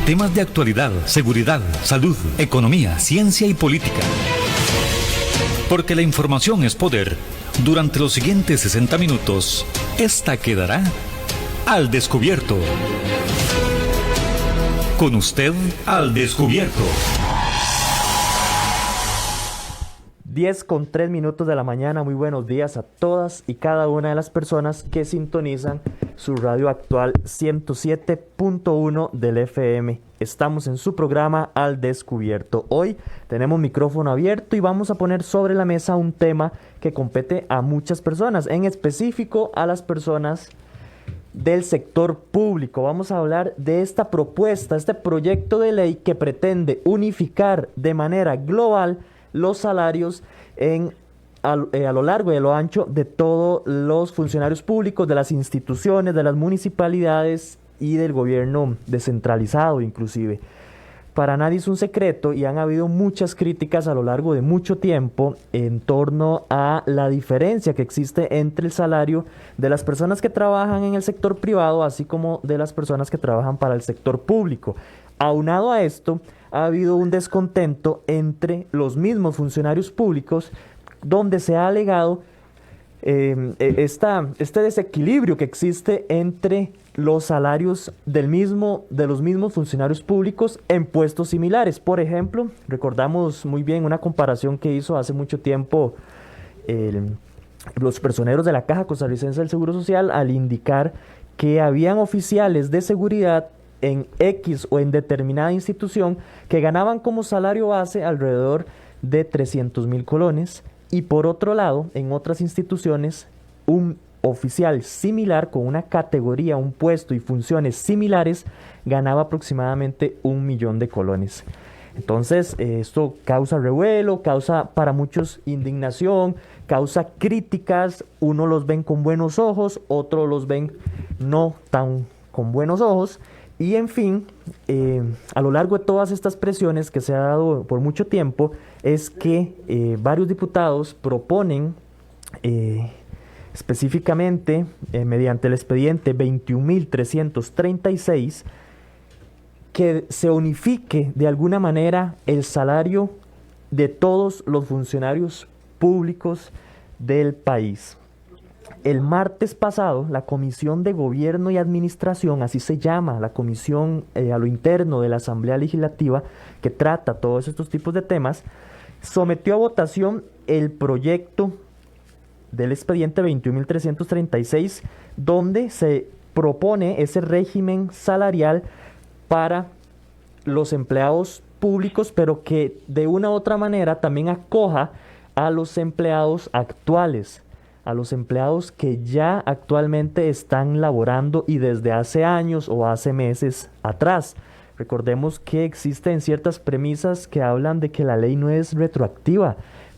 Temas de actualidad, seguridad, salud, economía, ciencia y política. Porque la información es poder. Durante los siguientes 60 minutos, esta quedará al descubierto. Con usted al descubierto. 10:03 de la mañana, muy buenos días a todas y cada una de las personas que sintonizan su radio actual 107.1 del FM. Estamos en su programa Al Descubierto. Hoy tenemos micrófono abierto y vamos a poner sobre la mesa un tema que compete a muchas personas, en específico a las personas del sector público. Vamos a hablar de esta propuesta, este proyecto de ley que pretende unificar de manera global los salarios a lo largo y a lo ancho de todos los funcionarios públicos, de las instituciones, de las municipalidades y del gobierno descentralizado inclusive. Para nadie es un secreto y han habido muchas críticas a lo largo de mucho tiempo en torno a la diferencia que existe entre el salario de las personas que trabajan en el sector privado, así como de las personas que trabajan para el sector público. Aunado a esto, ha habido un descontento entre los mismos funcionarios públicos, donde se ha alegado este desequilibrio que existe entre los salarios de los mismos funcionarios públicos en puestos similares. Por ejemplo, recordamos muy bien una comparación que hizo hace mucho tiempo los personeros de la Caja Costarricense del Seguro Social al indicar que habían oficiales de seguridad en X o en determinada institución que ganaban como salario base alrededor de 300,000 colones, y por otro lado, en otras instituciones, un oficial similar con una categoría, un puesto y funciones similares ganaba aproximadamente 1,000,000 de colones. Entonces, esto causa revuelo, causa para muchos indignación, causa críticas. Unos los ven con buenos ojos, otros los ven no tan con buenos ojos. Y en fin, a lo largo de todas estas presiones que se ha dado por mucho tiempo, es que varios diputados proponen específicamente mediante el expediente 21.336 que se unifique de alguna manera el salario de todos los funcionarios públicos del país. El martes pasado, la Comisión de Gobierno y Administración, así se llama, la comisión a lo interno de la Asamblea Legislativa, que trata todos estos tipos de temas, sometió a votación el proyecto del expediente 21.336, donde se propone ese régimen salarial para los empleados públicos, pero que de una u otra manera también acoja a los empleados actuales, a los empleados que ya actualmente están laborando y desde hace años o hace meses atrás. Recordemos que existen ciertas premisas que hablan de que la ley no es retroactiva,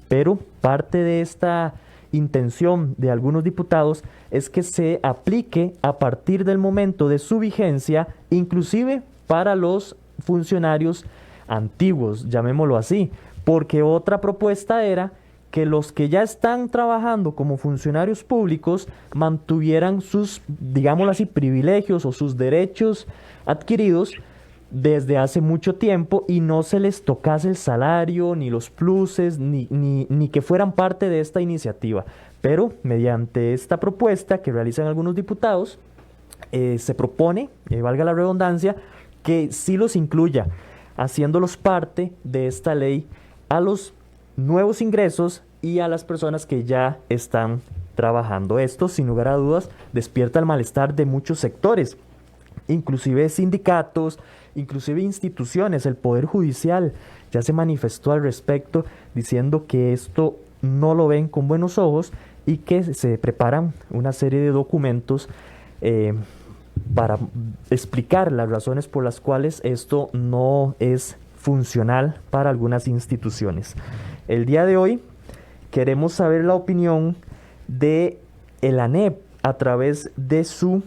pero parte de esta intención de algunos diputados es que se aplique a partir del momento de su vigencia, inclusive para los funcionarios antiguos, llamémoslo así, porque otra propuesta era que los que ya están trabajando como funcionarios públicos mantuvieran sus, digámoslo así, privilegios o sus derechos adquiridos desde hace mucho tiempo y no se les tocase el salario, ni los pluses, ni que fueran parte de esta iniciativa. Pero mediante esta propuesta que realizan algunos diputados, se propone, valga la redundancia, que sí los incluya, haciéndolos parte de esta ley a los nuevos ingresos y a las personas que ya están trabajando. Esto, sin lugar a dudas, despierta el malestar de muchos sectores, inclusive sindicatos, inclusive instituciones. El Poder Judicial ya se manifestó al respecto, diciendo que esto no lo ven con buenos ojos y que se preparan una serie de documentos para explicar las razones por las cuales esto no es funcional para algunas instituciones. El día de hoy queremos saber la opinión de el ANEP a través de su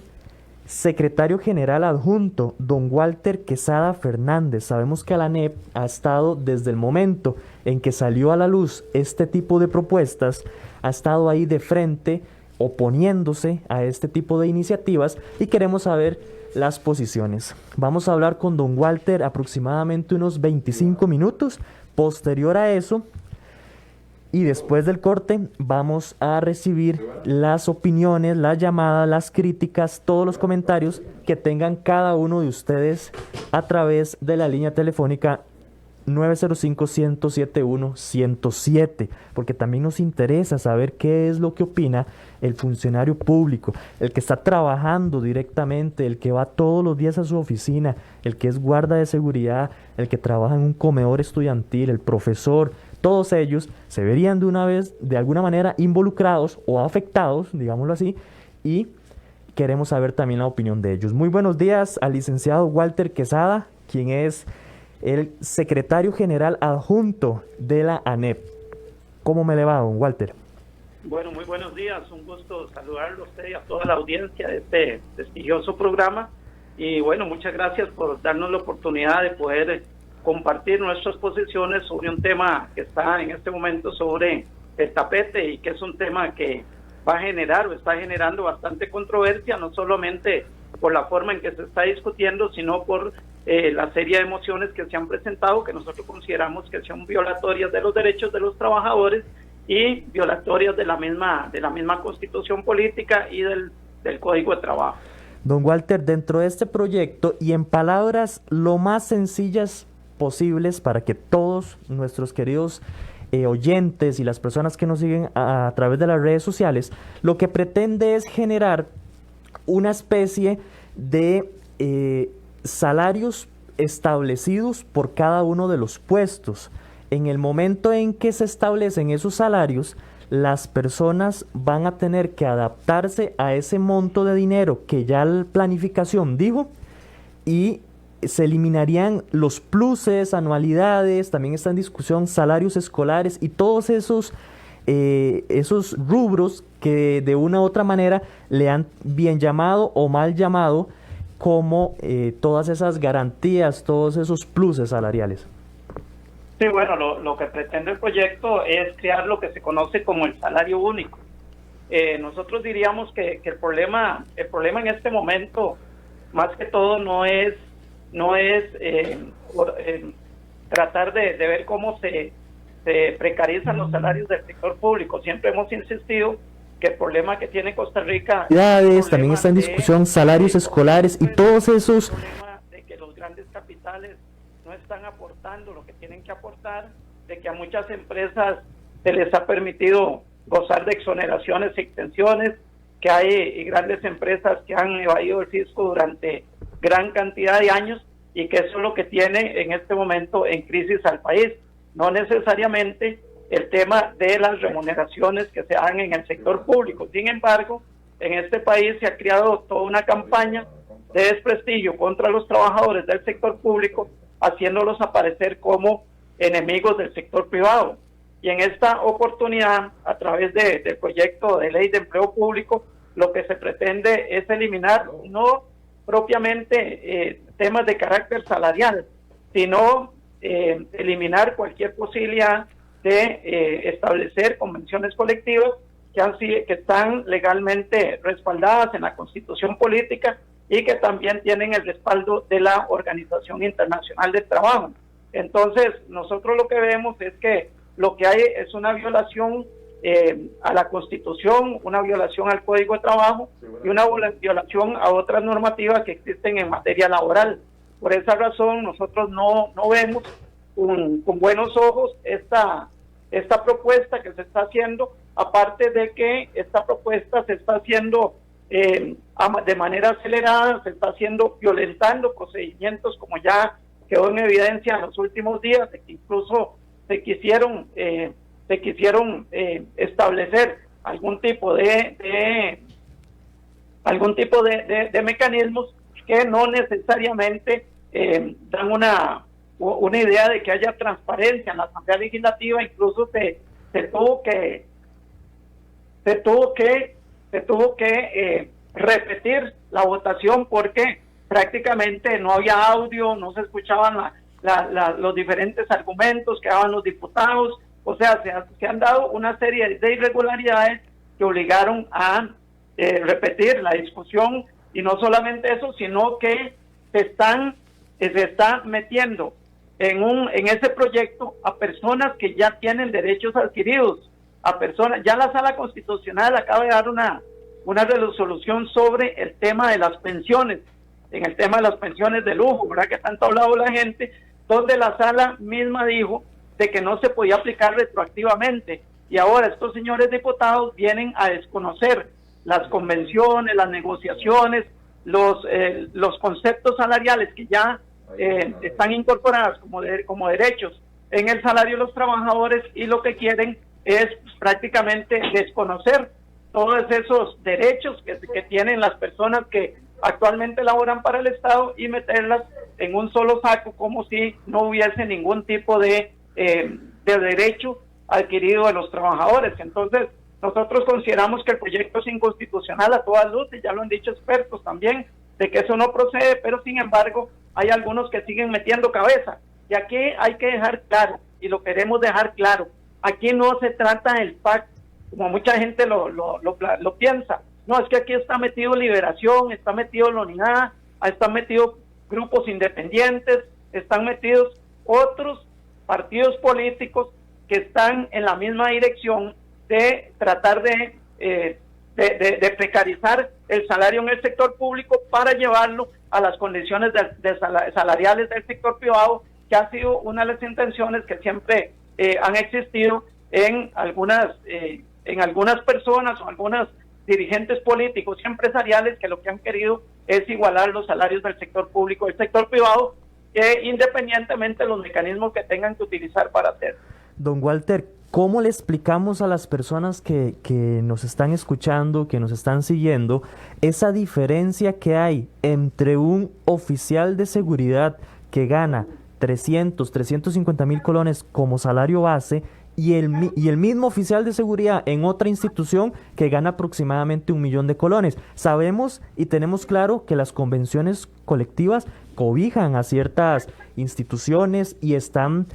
secretario general adjunto, don Walter Quesada Fernández. Sabemos que la ANEP ha estado desde el momento en que salió a la luz este tipo de propuestas, ha estado ahí de frente oponiéndose a este tipo de iniciativas, y queremos saber las posiciones. Vamos a hablar con don Walter aproximadamente unos 25 minutos. Posterior a eso, y después del corte, vamos a recibir las opiniones, las llamadas, las críticas, todos los comentarios que tengan cada uno de ustedes a través de la línea telefónica 905-107-107, porque también nos interesa saber qué es lo que opina el funcionario público, el que está trabajando directamente, el que va todos los días a su oficina, el que es guarda de seguridad, el que trabaja en un comedor estudiantil, el profesor. Todos ellos se verían de una vez, de alguna manera, involucrados o afectados, digámoslo así, y queremos saber también la opinión de ellos. Muy buenos días al licenciado Walter Quesada, quien es el secretario general adjunto de la ANEP. ¿Cómo me le va, don Walter? Bueno, muy buenos días, un gusto saludarlo a usted y a toda la audiencia de este prestigioso programa. Y bueno, muchas gracias por darnos la oportunidad de poder compartir nuestras posiciones sobre un tema que está en este momento sobre el tapete y que es un tema que va a generar o está generando bastante controversia, no solamente por la forma en que se está discutiendo, sino por la serie de emociones que se han presentado, que nosotros consideramos que son violatorias de los derechos de los trabajadores y violatorias de la misma Constitución política y del Código de Trabajo. Don Walter, dentro de este proyecto y en palabras lo más sencillas posibles para que todos nuestros queridos oyentes y las personas que nos siguen a través de las redes sociales, lo que pretende es generar una especie de salarios establecidos por cada uno de los puestos. En el momento en que se establecen esos salarios, las personas van a tener que adaptarse a ese monto de dinero que ya la planificación dijo, y se eliminarían los pluses, anualidades, también está en discusión salarios escolares y todos esos rubros que de una u otra manera le han bien llamado o mal llamado como todas esas garantías, todos esos pluses salariales. Sí, bueno, lo que pretende el proyecto es crear lo que se conoce como el salario único. Nosotros diríamos que el problema en este momento, más que todo, no es tratar de ver cómo se precarizan los salarios del sector público. Siempre hemos insistido que el problema que tiene Costa Rica también está en discusión salarios escolares y todos esos. El problema de que los grandes capitales no están aportando lo que tienen que aportar, de que a muchas empresas se les ha permitido gozar de exoneraciones y extensiones, que hay grandes empresas que han evadido el fisco durante gran cantidad de años y que eso es lo que tiene en este momento en crisis al país. No necesariamente el tema de las remuneraciones que se dan en el sector público. Sin embargo, en este país se ha creado toda una campaña de desprestigio contra los trabajadores del sector público, haciéndolos aparecer como enemigos del sector privado. Y en esta oportunidad, a través del proyecto de ley de empleo público, lo que se pretende es eliminar no propiamente temas de carácter salarial, sino eliminar cualquier posibilidad de establecer convenciones colectivas que están legalmente respaldadas en la Constitución política y que también tienen el respaldo de la Organización Internacional del Trabajo. Entonces, nosotros lo que vemos es que lo que hay es una violación a la Constitución, una violación al Código de Trabajo y una violación a otras normativas que existen en materia laboral. Por esa razón, nosotros no vemos con buenos ojos esta propuesta que se está haciendo, aparte de que esta propuesta se está haciendo de manera acelerada, se está haciendo violentando procedimientos como ya quedó en evidencia en los últimos días, de que incluso se quisieron establecer algún tipo de mecanismos que no necesariamente dan una idea de que haya transparencia en la Asamblea Legislativa. Incluso se tuvo que repetir la votación porque prácticamente no había audio, no se escuchaban los diferentes argumentos que daban los diputados. O sea, se han dado una serie de irregularidades que obligaron a repetir la discusión Y no solamente eso, sino que se está metiendo en ese proyecto a personas que ya tienen derechos adquiridos, a personas. Ya la Sala Constitucional acaba de dar una resolución sobre el tema de las pensiones, en el tema de las pensiones de lujo, ¿verdad?, que tanto ha hablado la gente, donde la Sala misma dijo de que no se podía aplicar retroactivamente, y ahora estos señores diputados vienen a desconocer las convenciones, las negociaciones, los conceptos salariales que ya están incorporados como derechos en el salario de los trabajadores, y lo que quieren es prácticamente desconocer todos esos derechos que tienen las personas que actualmente laboran para el Estado y meterlas en un solo saco, como si no hubiese ningún tipo de derecho adquirido de los trabajadores. Entonces, nosotros consideramos que el proyecto es inconstitucional a todas luces, ya lo han dicho expertos también, de que eso no procede, pero sin embargo, hay algunos que siguen metiendo cabeza. Y aquí hay que dejar claro, y lo queremos dejar claro, aquí no se trata del PAC, como mucha gente lo piensa. No, es que aquí está metido Liberación, está metido la Unidad, están metidos grupos independientes, están metidos otros partidos políticos que están en la misma dirección de tratar de precarizar el salario en el sector público para llevarlo a las condiciones salariales del sector privado, que ha sido una de las intenciones que siempre han existido en algunas personas o algunos dirigentes políticos y empresariales, que lo que han querido es igualar los salarios del sector público y del sector privado, independientemente de los mecanismos que tengan que utilizar para hacerlo. Don Walter, ¿cómo le explicamos a las personas que nos están escuchando, que nos están siguiendo, esa diferencia que hay entre un oficial de seguridad que gana 350,000 colones como salario base y el mismo oficial de seguridad en otra institución que gana aproximadamente 1,000,000 de colones? Sabemos y tenemos claro que las convenciones colectivas cobijan a ciertas instituciones y están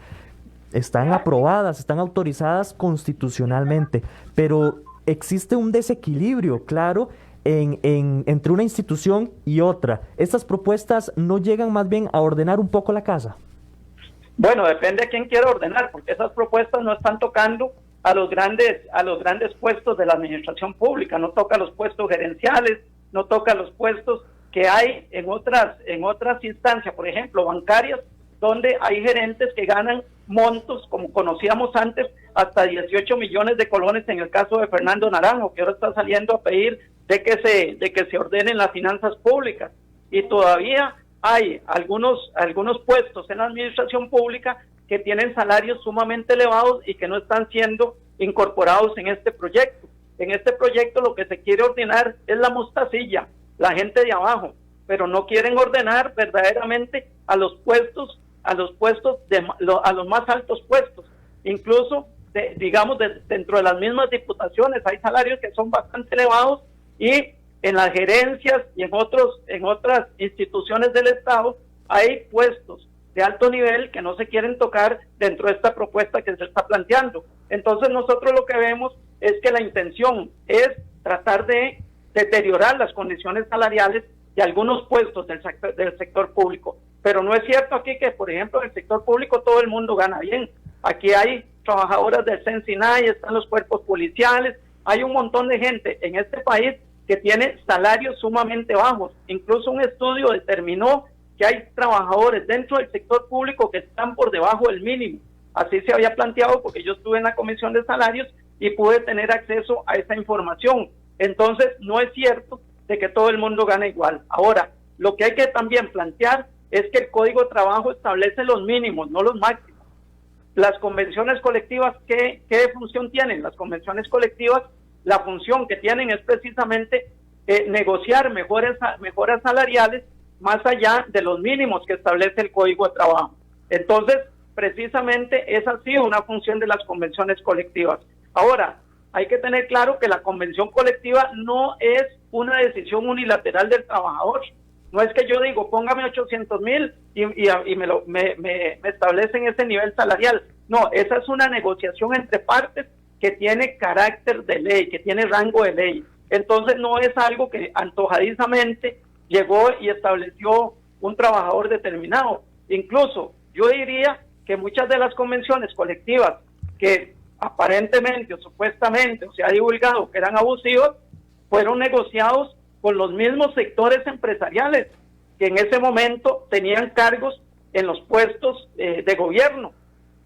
aprobadas, están autorizadas constitucionalmente, pero existe un desequilibrio claro entre una institución y otra. ¿Estas propuestas no llegan más bien a ordenar un poco la casa? Bueno, depende de quién quiera ordenar, porque esas propuestas no están tocando a los grandes puestos de la administración pública, no toca los puestos gerenciales, no toca los puestos que hay en otras instancias, por ejemplo, bancarias, donde hay gerentes que ganan montos, como conocíamos antes, hasta 18 millones de colones en el caso de Fernando Naranjo, que ahora está saliendo a pedir de que se ordenen las finanzas públicas. Y todavía hay algunos puestos en la administración pública que tienen salarios sumamente elevados y que no están siendo incorporados en este proyecto. En este proyecto lo que se quiere ordenar es la mostacilla, la gente de abajo, pero no quieren ordenar verdaderamente a los puestos, a los más altos puestos. Incluso, dentro de las mismas diputaciones hay salarios que son bastante elevados, y en las gerencias y en otras instituciones del Estado hay puestos de alto nivel que no se quieren tocar dentro de esta propuesta que se está planteando. Entonces nosotros lo que vemos es que la intención es tratar de deteriorar las condiciones salariales de algunos puestos del sector público. Pero no es cierto aquí que, por ejemplo, en el sector público todo el mundo gana bien. Aquí hay trabajadoras del CENSINAI, están los cuerpos policiales, hay un montón de gente en este país que tiene salarios sumamente bajos. Incluso un estudio determinó que hay trabajadores dentro del sector público que están por debajo del mínimo. Así se había planteado, porque yo estuve en la Comisión de Salarios y pude tener acceso a esa información. Entonces, no es cierto de que todo el mundo gana igual. Ahora, lo que hay que también plantear es que el Código de Trabajo establece los mínimos, no los máximos. Las convenciones colectivas, ¿qué función tienen? Las convenciones colectivas, la función que tienen es precisamente negociar mejoras salariales más allá de los mínimos que establece el Código de Trabajo. Entonces, precisamente esa ha sido una función de las convenciones colectivas. Ahora, hay que tener claro que la convención colectiva no es una decisión unilateral del trabajador. No es que yo digo, póngame 800,000 y me establecen ese nivel salarial. No, esa es una negociación entre partes que tiene carácter de ley, que tiene rango de ley. Entonces no es algo que antojadizamente llegó y estableció un trabajador determinado. Incluso yo diría que muchas de las convenciones colectivas que aparentemente o supuestamente se ha divulgado que eran abusivas, fueron negociados con los mismos sectores empresariales que en ese momento tenían cargos en los puestos de gobierno.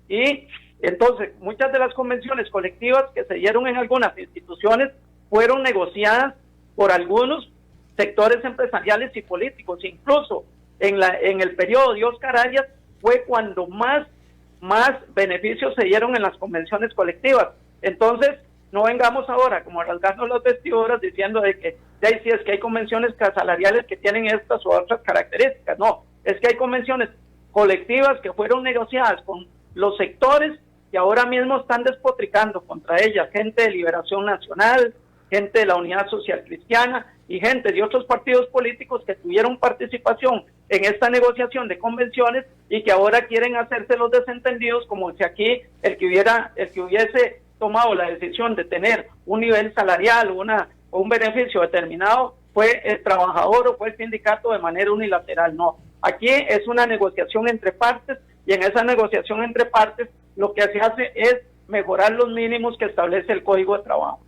Y entonces muchas de las convenciones colectivas que se dieron en algunas instituciones fueron negociadas por algunos sectores empresariales y políticos. Incluso en el periodo de Oscar Arias fue cuando más beneficios se dieron en las convenciones colectivas. Entonces, no vengamos ahora como a rasgarnos las vestiduras diciendo de que sí, es que hay convenciones salariales que tienen estas u otras características. No, es que hay convenciones colectivas que fueron negociadas con los sectores que ahora mismo están despotricando contra ellas, gente de Liberación Nacional, gente de la Unidad Social Cristiana y gente de otros partidos políticos que tuvieron participación en esta negociación de convenciones y que ahora quieren hacerse los desentendidos, como si aquí el que hubiese tomado la decisión de tener un nivel salarial o un beneficio determinado fue el trabajador o fue el sindicato de manera unilateral. No, aquí es una negociación entre partes y en esa negociación entre partes lo que se hace es mejorar los mínimos que establece el Código de Trabajo.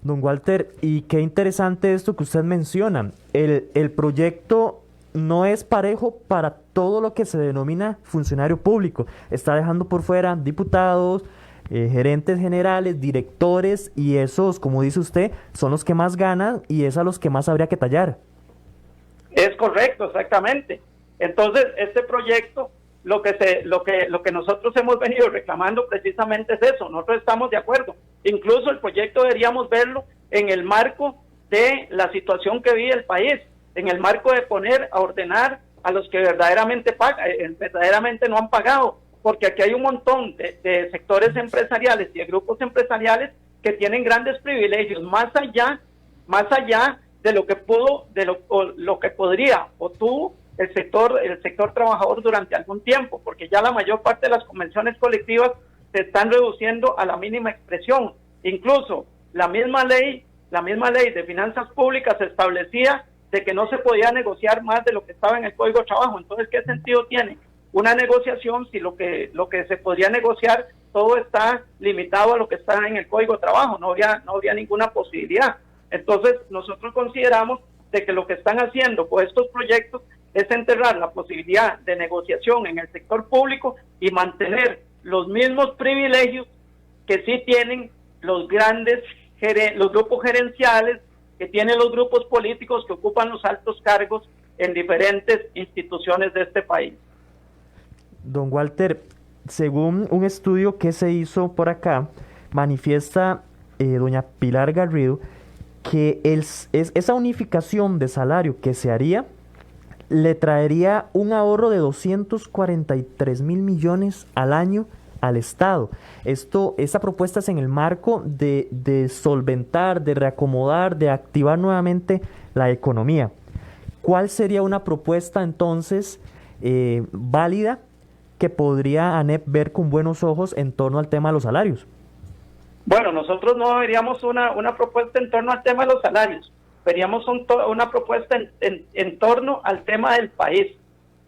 Don Walter, y qué interesante esto que usted menciona. El proyecto no es parejo para todo lo que se denomina funcionario público. Está dejando por fuera diputados, gerentes generales, directores, y esos, como dice usted, son los que más ganan y es a los que más habría que tallar. Es correcto, exactamente. Entonces, este proyecto, lo que nosotros hemos venido reclamando precisamente es eso. Nosotros estamos de acuerdo. Incluso el proyecto deberíamos verlo en el marco de la situación que vive el país, en el marco de poner a ordenar a los que verdaderamente no han pagado, porque aquí hay un montón de sectores empresariales y de grupos empresariales que tienen grandes privilegios, más allá de lo que lo que podría o tuvo el sector trabajador durante algún tiempo, porque ya la mayor parte de las convenciones colectivas se están reduciendo a la mínima expresión. Incluso la misma ley de finanzas públicas establecía de que no se podía negociar más de lo que estaba en el Código de Trabajo. Entonces, ¿qué sentido tiene una negociación si lo que se podría negociar todo está limitado a lo que está en el Código de Trabajo? No habría ninguna posibilidad. Entonces, nosotros consideramos de que lo que están haciendo con estos proyectos es enterrar la posibilidad de negociación en el sector público y mantener los mismos privilegios que sí tienen los grupos gerenciales, que tienen los grupos políticos que ocupan los altos cargos en diferentes instituciones de este país. Don Walter, según un estudio que se hizo por acá, manifiesta doña Pilar Garrido que esa unificación de salario que se haría le traería un ahorro de 243 mil millones al año al Estado. Esta propuesta es en el marco de solventar, de reacomodar, de activar nuevamente la economía. ¿Cuál sería una propuesta entonces válida que podría ANEP ver con buenos ojos en torno al tema de los salarios? Bueno, nosotros no veríamos una propuesta en torno al tema de los salarios. Veríamos una propuesta en torno al tema del país.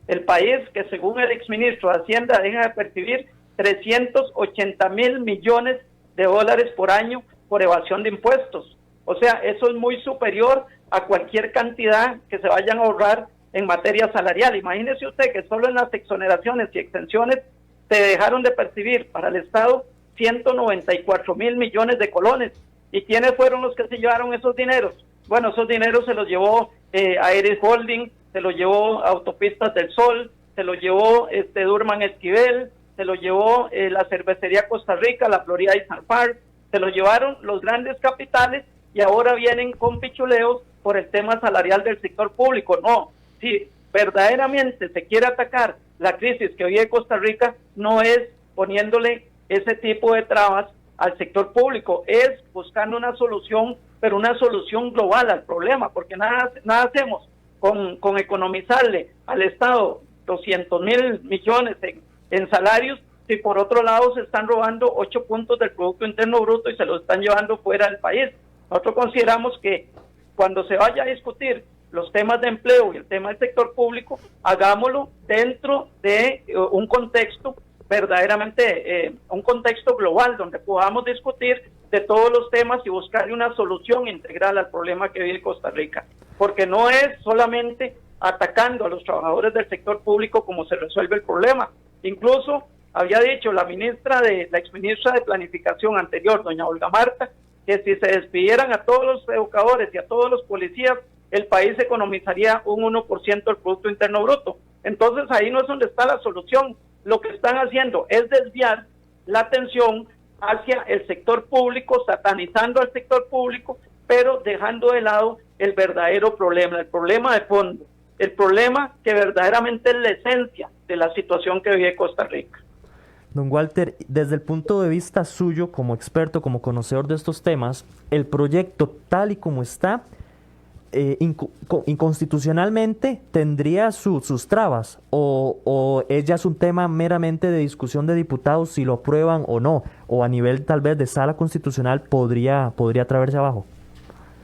El país que, según el exministro de Hacienda, deja de percibir 380 mil millones de dólares por año por evasión de impuestos. O sea, eso es muy superior a cualquier cantidad que se vayan a ahorrar en materia salarial. Imagínese usted que solo en las exoneraciones y exenciones se dejaron de percibir para el Estado 194 mil millones de colones. ¿Y quiénes fueron los que se llevaron esos dineros? Bueno, esos dineros se los llevó Aeres Holding, se los llevó Autopistas del Sol, se los llevó Durman Esquivel, se los llevó la Cervecería Costa Rica, la Florida y San Par, se los llevaron los grandes capitales y ahora vienen con pichuleos por el tema salarial del sector público. No, si verdaderamente se quiere atacar la crisis que vive Costa Rica, no es poniéndole ese tipo de trabas al sector público, es buscando una solución, pero una solución global al problema, porque nada hacemos con economizarle al Estado 200 mil millones en salarios, si por otro lado se están robando 8 puntos del Producto Interno Bruto y se lo están llevando fuera del país. Nosotros consideramos que cuando se vaya a discutir los temas de empleo y el tema del sector público, hagámoslo dentro de un contexto verdaderamente, un contexto global donde podamos discutir de todos los temas y buscarle una solución integral al problema que vive Costa Rica, porque no es solamente atacando a los trabajadores del sector público como se resuelve el problema. Incluso había dicho la exministra de Planificación anterior, doña Olga Marta, que si se despidieran a todos los educadores y a todos los policías, el país economizaría un 1% del Producto Interno Bruto. Entonces ahí no es donde está la solución. Lo que están haciendo es desviar la atención hacia el sector público, satanizando al sector público, pero dejando de lado el verdadero problema, el problema de fondo, el problema que verdaderamente es la esencia de la situación que vive Costa Rica. Don Walter, desde el punto de vista suyo, como experto, como conocedor de estos temas, el proyecto tal y como está, inconstitucionalmente tendría sus trabas, o ya es un tema meramente de discusión de diputados si lo aprueban o no, o a nivel tal vez de sala constitucional podría traerse abajo.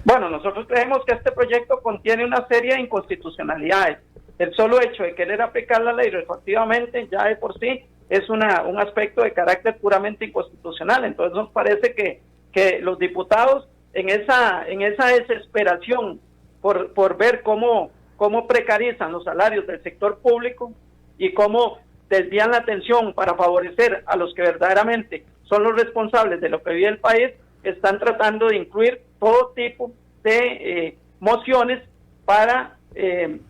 Bueno, nosotros creemos que este proyecto contiene una serie de inconstitucionalidades. El solo hecho de querer aplicar la ley retroactivamente ya de por sí es un aspecto de carácter puramente inconstitucional. Entonces nos parece que los diputados en esa desesperación por ver cómo precarizan los salarios del sector público y cómo desvían la atención para favorecer a los que verdaderamente son los responsables de lo que vive el país, están tratando de incluir todo tipo de mociones para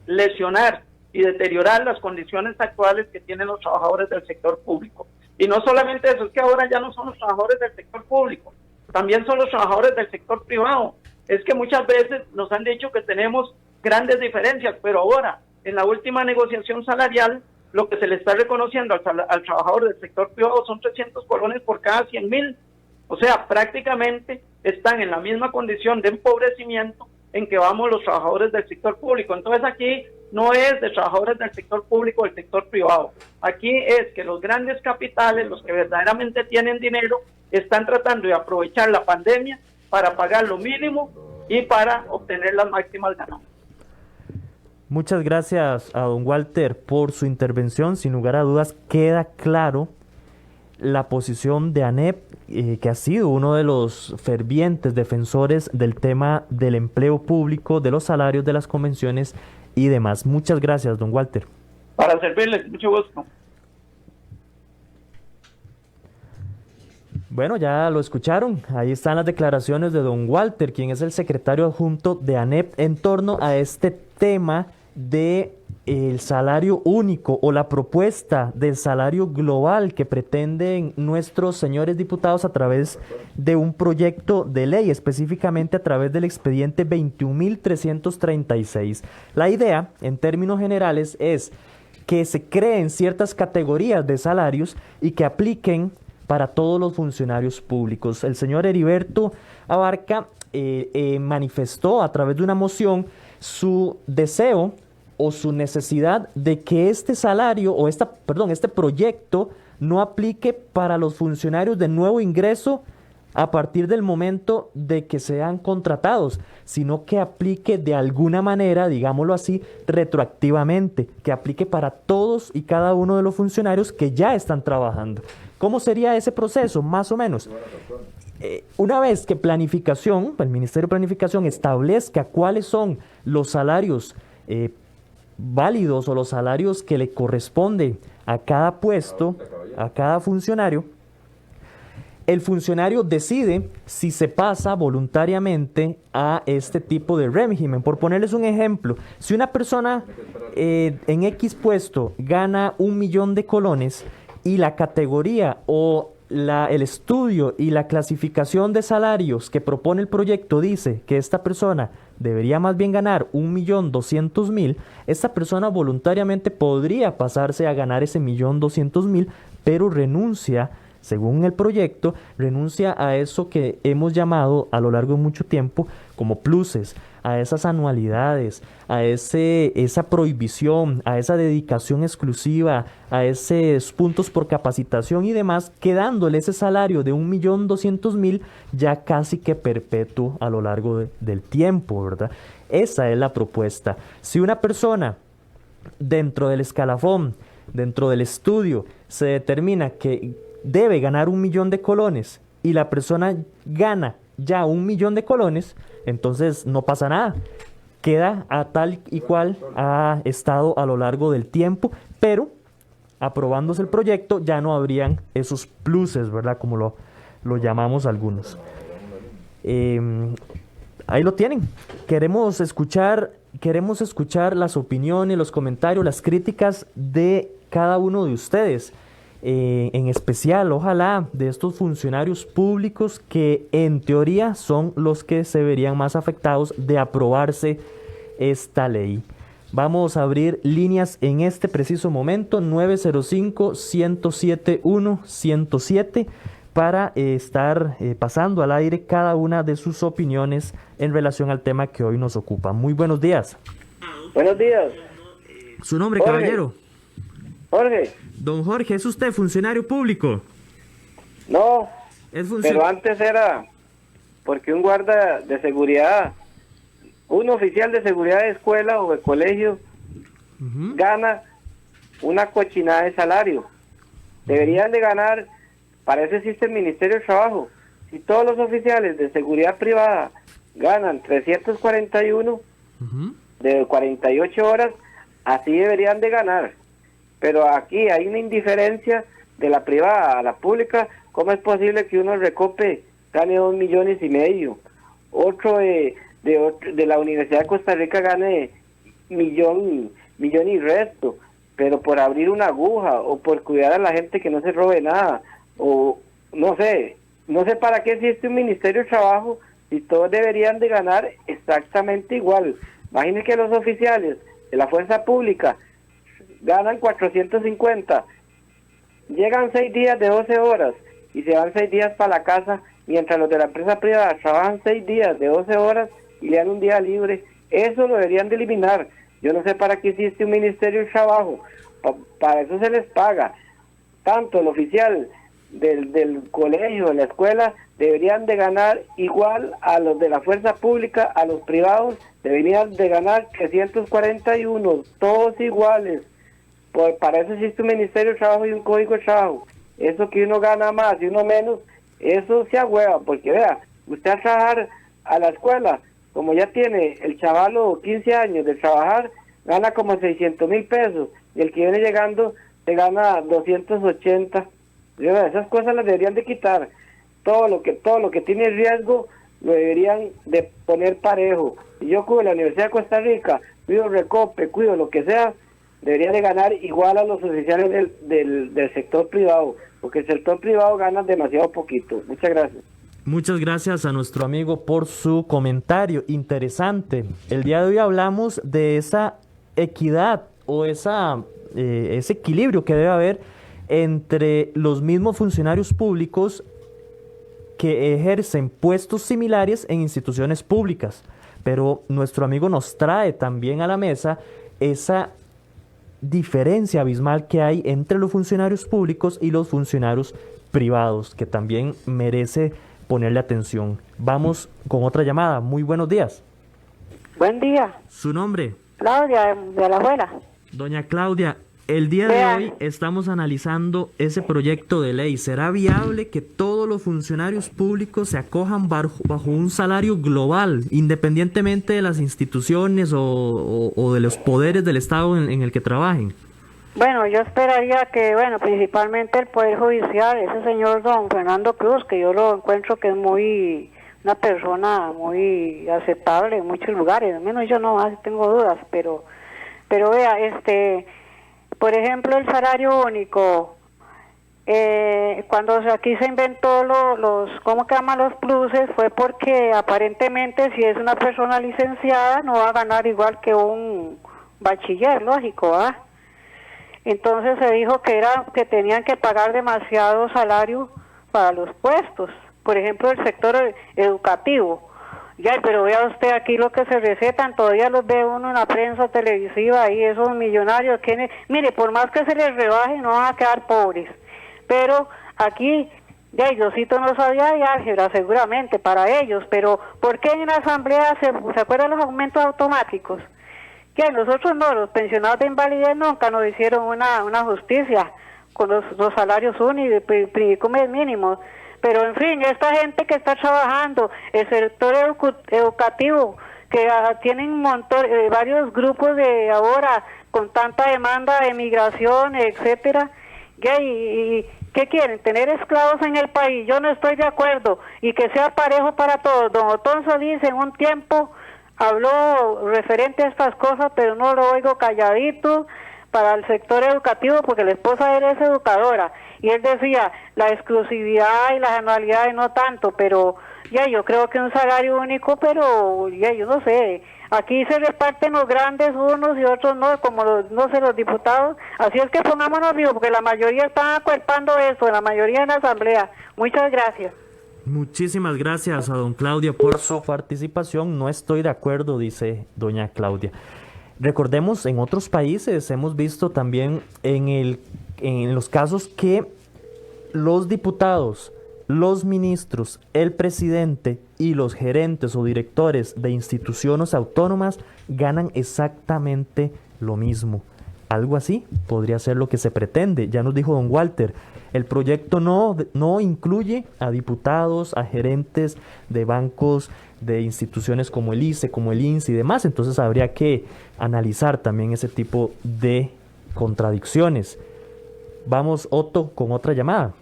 lesionar y deteriorar las condiciones actuales que tienen los trabajadores del sector público. Y no solamente eso, es que ahora ya no son los trabajadores del sector público, también son los trabajadores del sector privado. Es que muchas veces nos han dicho que tenemos grandes diferencias, pero ahora, en la última negociación salarial, lo que se le está reconociendo al trabajador del sector privado son 300 colones por cada 100,000. O sea, prácticamente están en la misma condición de empobrecimiento en que vamos los trabajadores del sector público. Entonces aquí no es de trabajadores del sector público o del sector privado. Aquí es que los grandes capitales, los que verdaderamente tienen dinero, están tratando de aprovechar la pandemia para pagar lo mínimo y para obtener las máximas ganancias. Muchas gracias a don Walter por su intervención. Sin lugar a dudas queda claro la posición de ANEP, que ha sido uno de los fervientes defensores del tema del empleo público, de los salarios, de las convenciones y demás. Muchas gracias, don Walter. Para servirles, mucho gusto. Bueno, ya lo escucharon. Ahí están las declaraciones de don Walter, quien es el secretario adjunto de ANEP, en torno a este tema de el salario único o la propuesta del salario global que pretenden nuestros señores diputados a través de un proyecto de ley, específicamente a través del expediente 21.336. La idea, en términos generales, es que se creen ciertas categorías de salarios y que apliquen para todos los funcionarios públicos. El señor Heriberto Abarca manifestó a través de una moción su deseo o su necesidad de que este salario o este proyecto no aplique para los funcionarios de nuevo ingreso a partir del momento de que sean contratados, sino que aplique de alguna manera, digámoslo así, retroactivamente, que aplique para todos y cada uno de los funcionarios que ya están trabajando. ¿Cómo sería ese proceso, más o menos? Una vez que el Ministerio de Planificación establezca cuáles son los salarios válidos o los salarios que le corresponden a cada puesto, a cada funcionario, el funcionario decide si se pasa voluntariamente a este tipo de régimen. Por ponerles un ejemplo, si una persona en X puesto gana 1,000,000 de colones y la categoría o el estudio y la clasificación de salarios que propone el proyecto dice que esta persona debería más bien ganar 1,200,000, esta persona voluntariamente podría pasarse a ganar ese 1,200,000, pero renuncia según el proyecto, renuncia a eso que hemos llamado a lo largo de mucho tiempo como pluses, a esas anualidades, a esa prohibición, a esa dedicación exclusiva, a esos puntos por capacitación y demás, quedándole ese salario de 1.200.000 ya casi que perpetuo a lo largo del tiempo, ¿verdad? Esa es la propuesta. Si una persona dentro del escalafón, dentro del estudio, se determina que debe ganar 1.000.000 de colones y la persona gana ya 1.000.000 de colones, entonces no pasa nada. Queda a tal y cual ha estado a lo largo del tiempo, pero aprobándose el proyecto ya no habrían esos pluses, ¿verdad? Como lo llamamos algunos. Ahí lo tienen. Queremos escuchar las opiniones, los comentarios, las críticas de cada uno de ustedes. En especial, ojalá, de estos funcionarios públicos que en teoría son los que se verían más afectados de aprobarse esta ley. Vamos a abrir líneas en este preciso momento, 905-107-107, para estar pasando al aire cada una de sus opiniones en relación al tema que hoy nos ocupa. Muy buenos días. Buenos días. ¿Su nombre, Jorge. caballero? Jorge. Don Jorge, ¿es usted funcionario público? No, ¿Es pero antes era porque un guarda de seguridad, un oficial de seguridad de escuela o de colegio gana una cochinada de salario. Deberían de ganar, para eso existe el Ministerio de Trabajo. Si todos los oficiales de seguridad privada ganan 341 de 48 horas, así deberían de ganar. Pero aquí hay una indiferencia de la privada a la pública. ¿Cómo es posible que uno recope, gane 2,5 millones? Otro de la Universidad de Costa Rica gane millón y resto. Pero por abrir una aguja o por cuidar a la gente que no se robe nada, o no sé para qué existe un Ministerio de Trabajo si todos deberían de ganar exactamente igual. Imagínense que los oficiales de la fuerza pública ganan 450, llegan 6 días de 12 horas y se van 6 días para la casa, mientras los de la empresa privada trabajan 6 días de 12 horas y le dan un día libre. Eso lo deberían de eliminar. Yo no sé para qué existe un Ministerio de Trabajo, para eso se les paga. Tanto el oficial del colegio, de la escuela, deberían de ganar igual a los de la fuerza pública, a los privados, deberían de ganar 341, todos iguales. Para eso existe un Ministerio de Trabajo y un Código de Trabajo. Eso que uno gana más y uno menos, eso se agüeva, porque vea, usted a trabajar a la escuela, como ya tiene el chavalo 15 años de trabajar, gana como 600,000 pesos, y el que viene llegando se gana 280. Esas cosas las deberían de quitar. Todo lo que tiene riesgo lo deberían de poner parejo. Si yo cuido la Universidad de Costa Rica, cuido Recope, cuido lo que sea, debería de ganar igual a los oficiales del sector privado, porque el sector privado gana demasiado poquito. Muchas gracias. Muchas gracias a nuestro amigo por su comentario interesante. El día de hoy hablamos de esa equidad o ese equilibrio que debe haber entre los mismos funcionarios públicos que ejercen puestos similares en instituciones públicas. Pero nuestro amigo nos trae también a la mesa esa diferencia abismal que hay entre los funcionarios públicos y los funcionarios privados, que también merece ponerle atención. Vamos con otra llamada. Muy buenos días. Buen día. ¿Su nombre? Claudia, de Alajuela. Doña Claudia, el día de hoy estamos analizando ese proyecto de ley. ¿Será viable que todos los funcionarios públicos se acojan bajo un salario global, independientemente de las instituciones o de los poderes del Estado en el que trabajen? Bueno, yo esperaría que, principalmente el Poder Judicial, ese señor don Fernando Cruz, que yo lo encuentro que es una persona muy aceptable en muchos lugares, al menos yo no más tengo dudas, pero vea, por ejemplo, el salario único, cuando aquí se inventó ¿cómo que llaman los pluses? Fue porque aparentemente si es una persona licenciada no va a ganar igual que un bachiller, lógico, ¿ah? Entonces se dijo que tenían que pagar demasiado salario para los puestos, por ejemplo el sector educativo. Ya, pero vea usted aquí lo que se recetan, todavía los ve uno en la prensa televisiva, ahí esos millonarios, mire, por más que se les rebaje no van a quedar pobres, pero aquí, ya, Diosito no sabía de álgebra seguramente para ellos, pero ¿por qué en la asamblea se acuerdan los aumentos automáticos? Que nosotros no, los pensionados de invalidez nunca nos hicieron una justicia con los salarios mínimos. Pero en fin, esta gente que está trabajando, el sector educativo, que tienen un montón, varios grupos de ahora con tanta demanda de migración, etcétera, y ¿qué quieren? ¿Tener esclavos en el país? Yo no estoy de acuerdo, y que sea parejo para todos. Don Otón Solís en un tiempo habló referente a estas cosas, pero no lo oigo calladito para el sector educativo, porque la esposa de él es educadora, y él decía, la exclusividad y las anualidades no tanto, pero ya yo creo que un salario único, pero ya yo no sé, aquí se reparten los grandes unos y otros no, como los diputados, así es que pongámonos vivos, porque la mayoría están acuerpando eso, la mayoría en la asamblea. Muchas gracias. Muchísimas gracias a don Claudia por su participación. No estoy de acuerdo, dice doña Claudia. Recordemos, en otros países hemos visto también en los casos que los diputados, los ministros, el presidente y los gerentes o directores de instituciones autónomas ganan exactamente lo mismo. Algo así podría ser lo que se pretende. Ya nos dijo don Walter, el proyecto no incluye a diputados, a gerentes de bancos, de instituciones como el ICE, como el INSS y demás. Entonces habría que analizar también ese tipo de contradicciones. Vamos, Otto, con otra llamada.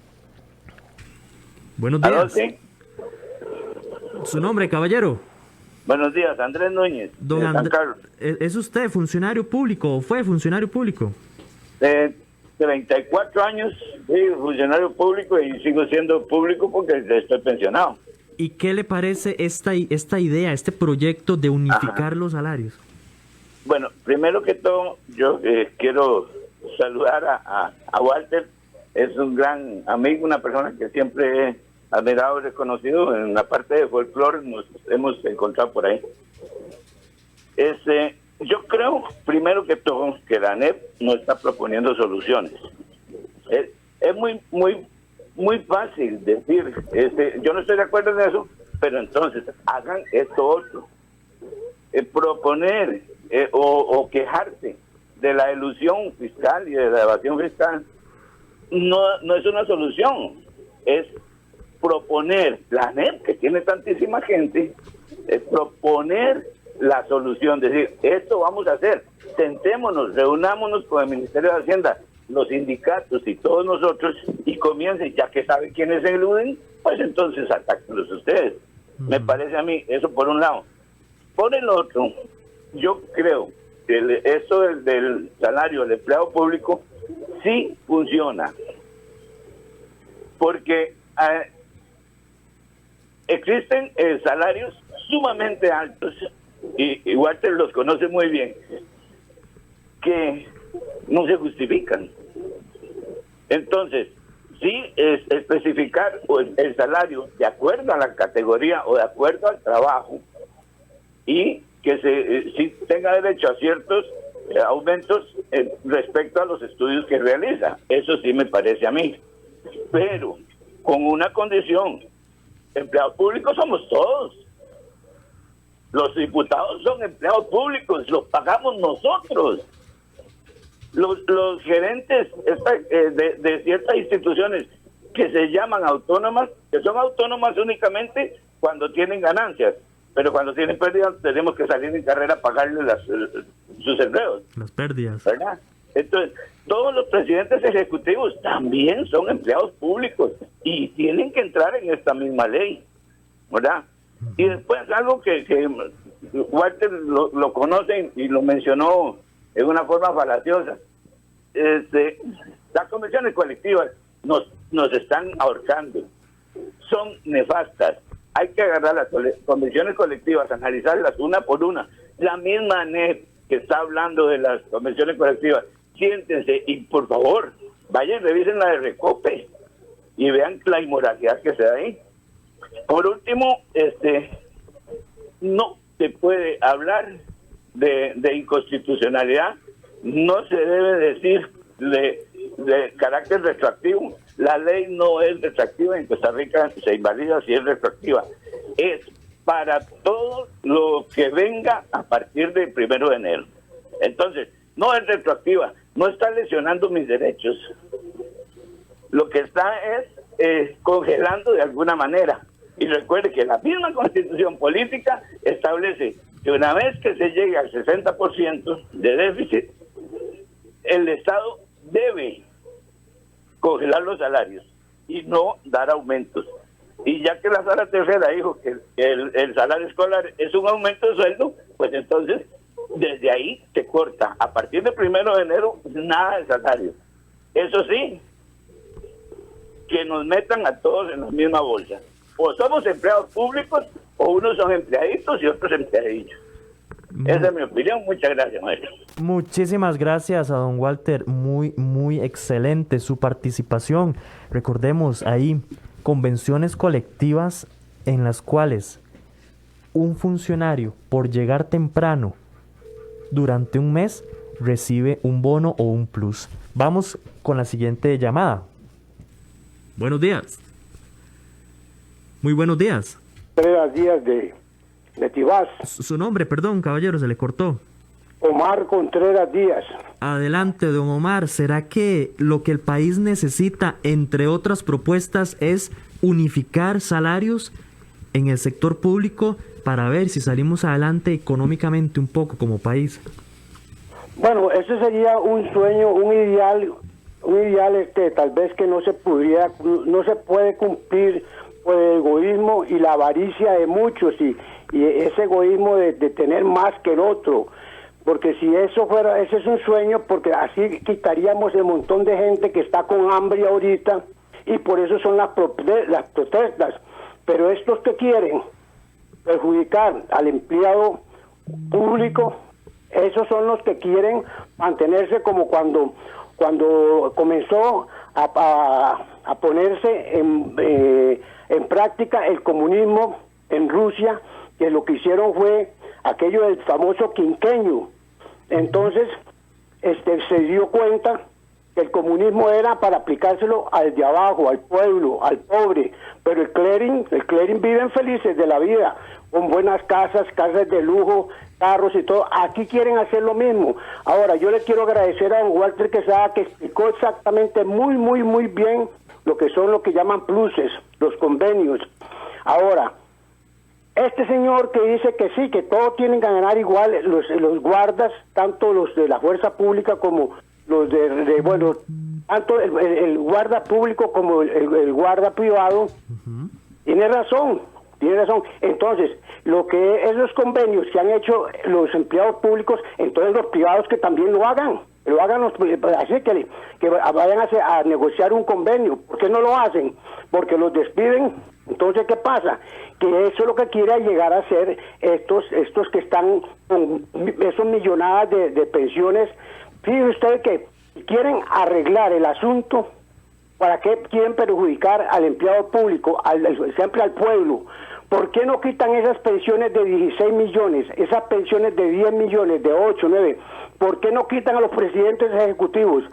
Buenos días. ¿Aló, sí? ¿Su nombre, caballero? Buenos días, Andrés Núñez, Don de San Carlos. ¿Es usted funcionario público o fue funcionario público? 34 años, sí, funcionario público, y sigo siendo público porque estoy pensionado. ¿Y qué le parece esta idea, este proyecto de unificar los salarios? Bueno, primero que todo, yo quiero saludar a Walter. Es un gran amigo, una persona que siempre he admirado y reconocido. En la parte de folclore nos hemos encontrado por ahí. Yo creo, primero que todo, que la ANEP no está proponiendo soluciones. Es muy fácil decir, yo no estoy de acuerdo en eso, pero entonces hagan esto otro. Proponer o quejarse de la elusión fiscal y de la evasión fiscal no es una solución. Es proponer, la ANEP, que tiene tantísima gente, es proponer la solución, decir, esto vamos a hacer, sentémonos, reunámonos con el Ministerio de Hacienda, los sindicatos y todos nosotros, y comiencen, ya que saben quiénes eluden, pues entonces atáquenlos ustedes. Me parece a mí, eso por un lado. Por el otro, yo creo que esto del salario del empleado público sí funciona, porque existen salarios sumamente altos, y Walter los conoce muy bien, que no se justifican. Entonces, sí especificar el salario de acuerdo a la categoría o de acuerdo al trabajo, y que sí tenga derecho a ciertos aumentos respecto a los estudios que realiza. Eso sí me parece a mí. Pero con una condición: empleados públicos somos todos. Los diputados son empleados públicos, los pagamos nosotros. Los gerentes de ciertas instituciones que se llaman autónomas, que son autónomas únicamente cuando tienen ganancias, pero cuando tienen pérdidas tenemos que salir en carrera a pagarles sus empleos. Las pérdidas. ¿Verdad? Entonces, todos los presidentes ejecutivos también son empleados públicos y tienen que entrar en esta misma ley, ¿verdad? Y después algo que Walter lo conoce y lo mencionó en una forma falaciosa. Las convenciones colectivas nos están ahorcando, son nefastas. Hay que agarrar las convenciones colectivas, analizarlas una por una. La misma ANEP que está hablando de las convenciones colectivas siéntense y por favor, vayan y revisen la de Recope y vean la inmoralidad que se da ahí. Por último, no se puede hablar de inconstitucionalidad, no se debe decir de carácter retroactivo. La ley no es retroactiva, en Costa Rica se invalida si es retroactiva. Es para todo lo que venga a partir del 1 de enero. Entonces, no es retroactiva, no está lesionando mis derechos. Lo que está es congelando de alguna manera. Y recuerde que la misma Constitución política establece que una vez que se llegue al 60% de déficit, el Estado debe congelar los salarios y no dar aumentos. Y ya que la Sala Tercera dijo que el salario escolar es un aumento de sueldo, pues entonces desde ahí se corta. A partir del 1 de enero, nada de salario. Eso sí, que nos metan a todos en la misma bolsa. O somos empleados públicos, o unos son empleaditos y otros empleadillos. Esa es mi opinión. Muchas gracias, maestro. Muchísimas gracias a don Walter. Muy excelente su participación. Recordemos ahí convenciones colectivas en las cuales un funcionario, por llegar temprano durante un mes, recibe un bono o un plus. Vamos con la siguiente llamada. Buenos días. Muy buenos días. Contreras Díaz de Tibás. Su nombre, perdón, caballero, se le cortó. Omar Contreras Díaz. Adelante, don Omar. ¿Será que lo que el país necesita, entre otras propuestas, es unificar salarios en el sector público para ver si salimos adelante económicamente un poco como país? Bueno, ese sería un sueño, un ideal tal vez que no se puede cumplir por el egoísmo y la avaricia de muchos y ese egoísmo de tener más que el otro, porque si eso fuera, ese es un sueño, porque así quitaríamos el montón de gente que está con hambre ahorita y por eso son las protestas. Pero estos que quieren perjudicar al empleado público, esos son los que quieren mantenerse como cuando comenzó a ponerse en práctica el comunismo en Rusia, que lo que hicieron fue aquello del famoso quinquenio. Entonces se dio cuenta que el comunismo era para aplicárselo al de abajo, al pueblo, al pobre, pero el clearing viven felices de la vida, con buenas casas de lujo, carros y todo. Aquí quieren hacer lo mismo. Ahora, yo le quiero agradecer a don Walter Quesada, que explicó exactamente muy bien lo que llaman pluses, los convenios. Ahora, este señor que dice que sí, que todos tienen que ganar igual, los guardas, tanto los de la fuerza pública como los tanto el guarda público como el guarda privado, tiene razón. Entonces, lo que es los convenios que han hecho los empleados públicos, entonces los privados que también lo hagan así que vayan a negociar un convenio. ¿Por qué no lo hacen? Porque los despiden. Entonces, ¿qué pasa? Que eso es lo que quiere llegar a ser estos que están con esas millonadas de pensiones. Fíjense ustedes que quieren arreglar el asunto. ¿Para qué quieren perjudicar al empleado público, siempre al pueblo? ¿Por qué no quitan esas pensiones de 16 millones, esas pensiones de 10 millones, de 8, 9? ¿Por qué no quitan a los presidentes ejecutivos?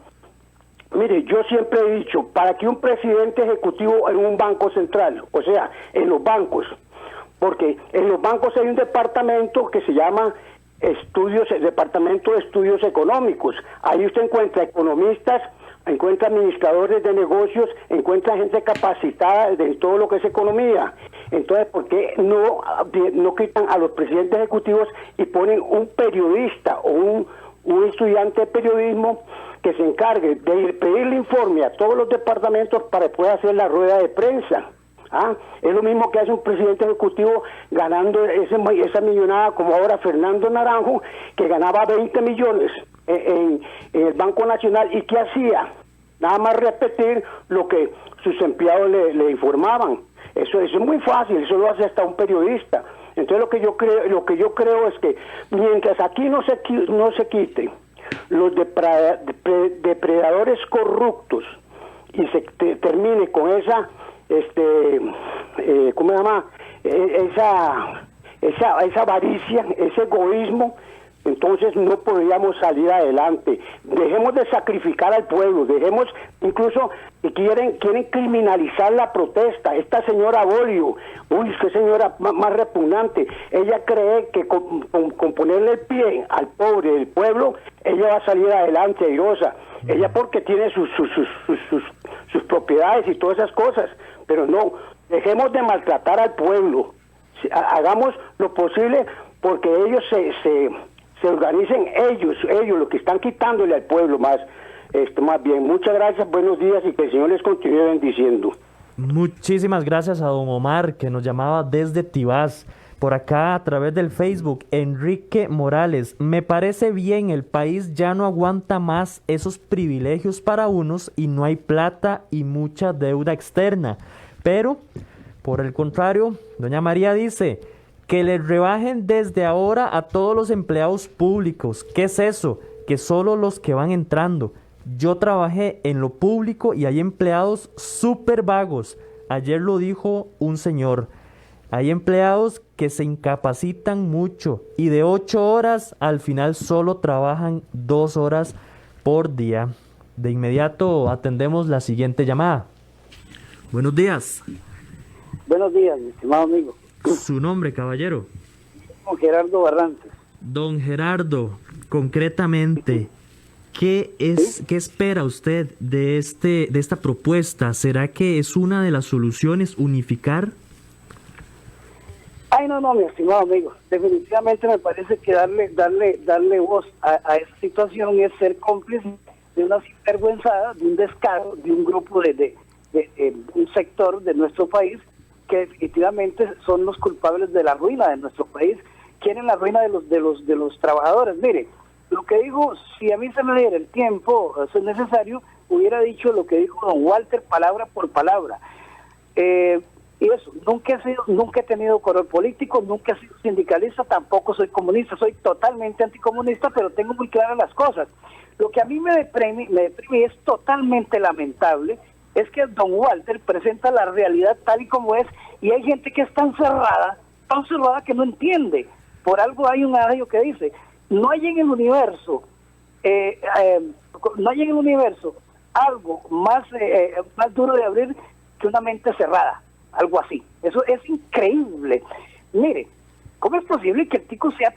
Mire, yo siempre he dicho, para que un presidente ejecutivo en un banco central, o sea, en los bancos, porque en los bancos hay un departamento que se llama Departamento de Estudios Económicos. Ahí usted encuentra economistas, encuentra administradores de negocios, encuentra gente capacitada en todo lo que es economía. Entonces, ¿por qué no quitan a los presidentes ejecutivos y ponen un periodista o un estudiante de periodismo que se encargue de pedirle informe a todos los departamentos para que pueda hacer la rueda de prensa? Es lo mismo que hace un presidente ejecutivo ganando esa millonada, como ahora Fernando Naranjo, que ganaba 20 millones en el Banco Nacional. ¿Y qué hacía? Nada más repetir lo que sus empleados le informaban. Eso es muy fácil, eso lo hace hasta un periodista. Entonces lo que yo creo es que mientras aquí no se quite los depredadores corruptos y se termine con esa, ¿cómo se llama? Esa avaricia, ese egoísmo, entonces no podríamos salir adelante. Dejemos de sacrificar al pueblo, dejemos, incluso quieren criminalizar la protesta. Esta señora Bolio, uy, qué señora más repugnante. Ella cree que con ponerle el pie al pobre del pueblo, ella va a salir adelante, airosa. Ella porque tiene sus propiedades y todas esas cosas, pero no, dejemos de maltratar al pueblo. Hagamos lo posible porque ellos se organicen, ellos lo que están quitándole al pueblo más bien. Muchas gracias, buenos días y que el Señor les continúe bendiciendo. Muchísimas gracias a don Omar, que nos llamaba desde Tibás. Por acá, a través del Facebook, Enrique Morales: me parece bien, el país ya no aguanta más esos privilegios para unos y no hay plata y mucha deuda externa. Pero, por el contrario, doña María dice que les rebajen desde ahora a todos los empleados públicos. ¿Qué es eso? Que solo los que van entrando. Yo trabajé en lo público y hay empleados súper vagos. Ayer lo dijo un señor. Hay empleados que se incapacitan mucho y de 8 horas al final solo trabajan 2 horas por día. De inmediato atendemos la siguiente llamada. Buenos días. Buenos días, mi estimado amigo. Su nombre, caballero. Don Gerardo Barrantes. Don Gerardo, concretamente, ¿qué espera usted de esta propuesta? ¿Será que es una de las soluciones unificar? Ay, no, mi estimado amigo. Definitivamente me parece que darle voz a esa situación es ser cómplice de una sinvergüenzada, de un descaro, de un grupo de un sector de nuestro país que definitivamente son los culpables de la ruina de nuestro país, quieren la ruina de los trabajadores. Mire, lo que dijo, si a mí se me diera el tiempo, eso es necesario, hubiera dicho lo que dijo don Walter palabra por palabra. Y eso, nunca he tenido color político, nunca he sido sindicalista, tampoco soy comunista, soy totalmente anticomunista, pero tengo muy claras las cosas. Lo que a mí me deprime y es totalmente lamentable, es que don Walter presenta la realidad tal y como es, y hay gente que es tan cerrada que no entiende. Por algo hay un adagio que dice, no hay en el universo algo más duro de abrir que una mente cerrada, algo así. Eso es increíble. Mire, ¿cómo es posible que el tico sea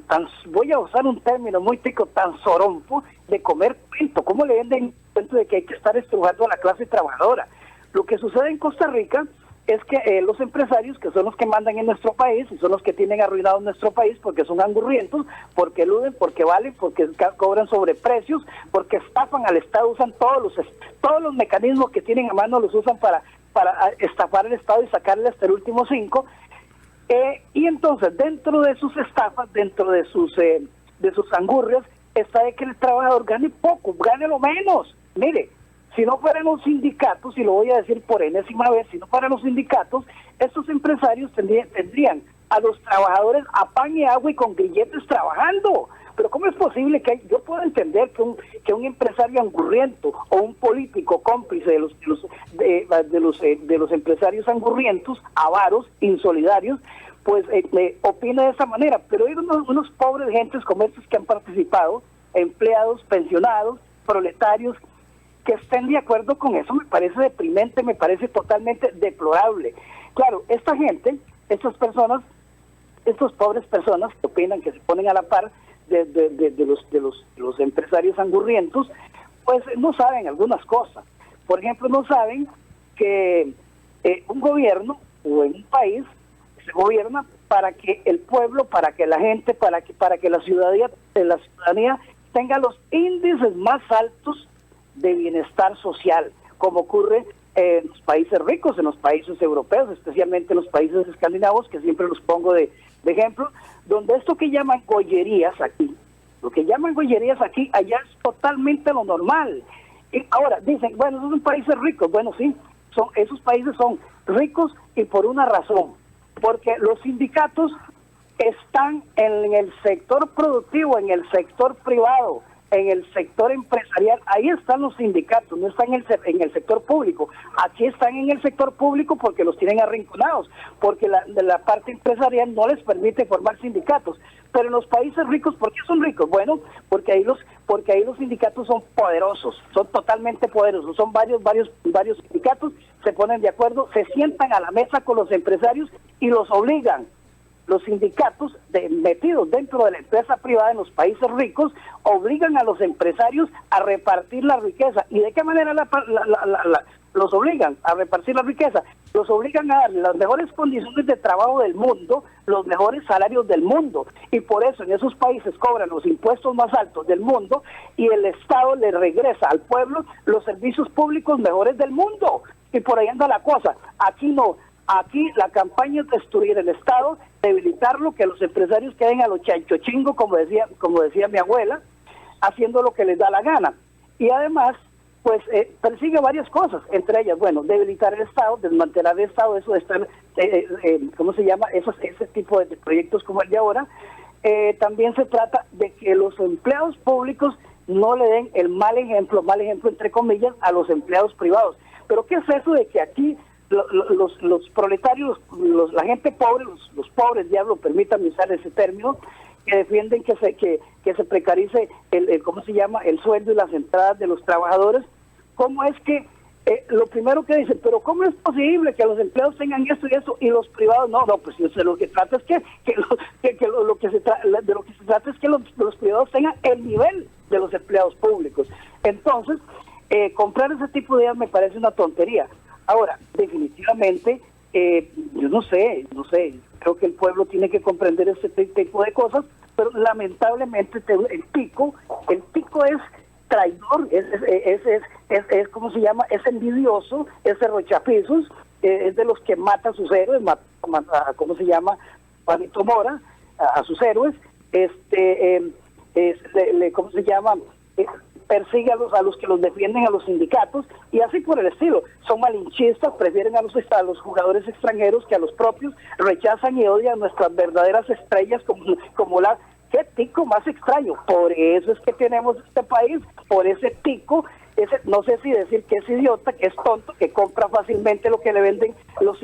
tan voy a usar un término muy tico, tan sorompo de comer cuento? ¿Cómo le venden el cuento de que hay que estar estrujando a la clase trabajadora? Lo que sucede en Costa Rica es que los empresarios, que son los que mandan en nuestro país y son los que tienen arruinado nuestro país porque son angurrientos, porque eluden, porque valen, porque cobran sobreprecios, porque estafan al Estado, usan todos los mecanismos que tienen a mano, los usan para estafar al Estado y sacarle hasta el último 5. Y entonces, dentro de sus estafas, dentro de sus angurrias, está de que el trabajador gane poco, gane lo menos. Mire, si no fueran los sindicatos, y lo voy a decir por enésima vez, si no fueran los sindicatos, estos empresarios tendrían a los trabajadores a pan y agua y con grilletes trabajando. Pero ¿cómo es posible que yo puedo entender que un empresario angurriento o un político cómplice de los empresarios angurrientos, avaros, insolidarios, pues opina de esa manera? Pero hay unos pobres gentes como estos que han participado, empleados, pensionados, proletarios, que estén de acuerdo con eso, me parece deprimente, me parece totalmente deplorable. Claro, esta gente, estas pobres personas que opinan, que se ponen a la par de los empresarios angurrientos, pues no saben algunas cosas. Por ejemplo, no saben que un gobierno o en un país se gobierna para que el pueblo, para que la gente, para que la ciudadanía tenga los índices más altos de bienestar social, como ocurre en los países ricos, en los países europeos, especialmente en los países escandinavos, que siempre los pongo de ejemplo, donde esto que llaman gollerías aquí, allá es totalmente lo normal. Y ahora dicen, bueno, esos son países ricos. Bueno, sí, esos países son ricos y por una razón, porque los sindicatos están en el sector productivo, en el sector privado, en el sector empresarial. Ahí están los sindicatos, no están en el sector público. Aquí están en el sector público porque los tienen arrinconados, porque la parte empresarial no les permite formar sindicatos. Pero en los países ricos, ¿por qué son ricos? Bueno, porque ahí los sindicatos son poderosos, son totalmente poderosos, son varios sindicatos, se ponen de acuerdo, se sientan a la mesa con los empresarios y los obligan. Los sindicatos metidos dentro de la empresa privada en los países ricos obligan a los empresarios a repartir la riqueza. ¿Y de qué manera los obligan a repartir la riqueza? Los obligan a darle las mejores condiciones de trabajo del mundo, los mejores salarios del mundo. Y por eso en esos países cobran los impuestos más altos del mundo y el Estado le regresa al pueblo los servicios públicos mejores del mundo. Y por ahí anda la cosa. Aquí no. Aquí la campaña es destruir el Estado, debilitarlo, que los empresarios queden a los chanchochingo, como decía mi abuela, haciendo lo que les da la gana. Y además, pues persigue varias cosas, entre ellas, bueno, debilitar el Estado, desmantelar el Estado, eso de estar, ¿cómo se llama? Ese tipo de proyectos como el de ahora. También se trata de que los empleados públicos no le den el mal ejemplo entre comillas, a los empleados privados. Pero ¿qué es eso de que aquí los proletarios, la gente pobre, los pobres, diablo, permítanme usar ese término, que defienden que se precarice ¿cómo se llama? El sueldo y las entradas de los trabajadores? ¿Cómo es que lo primero que dicen, pero cómo es posible que los empleados tengan esto y eso y los privados no? Pues lo que trata es que los privados tengan el nivel de los empleados públicos. Entonces, comprar ese tipo de ideas me parece una tontería. Ahora, definitivamente, yo no sé, creo que el pueblo tiene que comprender este tipo de cosas, pero lamentablemente el pico es traidor, es ¿cómo se llama? Es envidioso, es cerrochapizos, es de los que mata a sus héroes, ¿cómo se llama? Juanito Mora, a sus héroes, ¿cómo se llama? Persigue a los que los defienden, a los sindicatos, y así por el estilo. Son malinchistas, prefieren a los jugadores extranjeros que a los propios, rechazan y odian nuestras verdaderas estrellas como la... ¡Qué tico más extraño! Por eso es que tenemos este país, por ese tico, no sé si decir que es idiota, que es tonto, que compra fácilmente lo que le venden los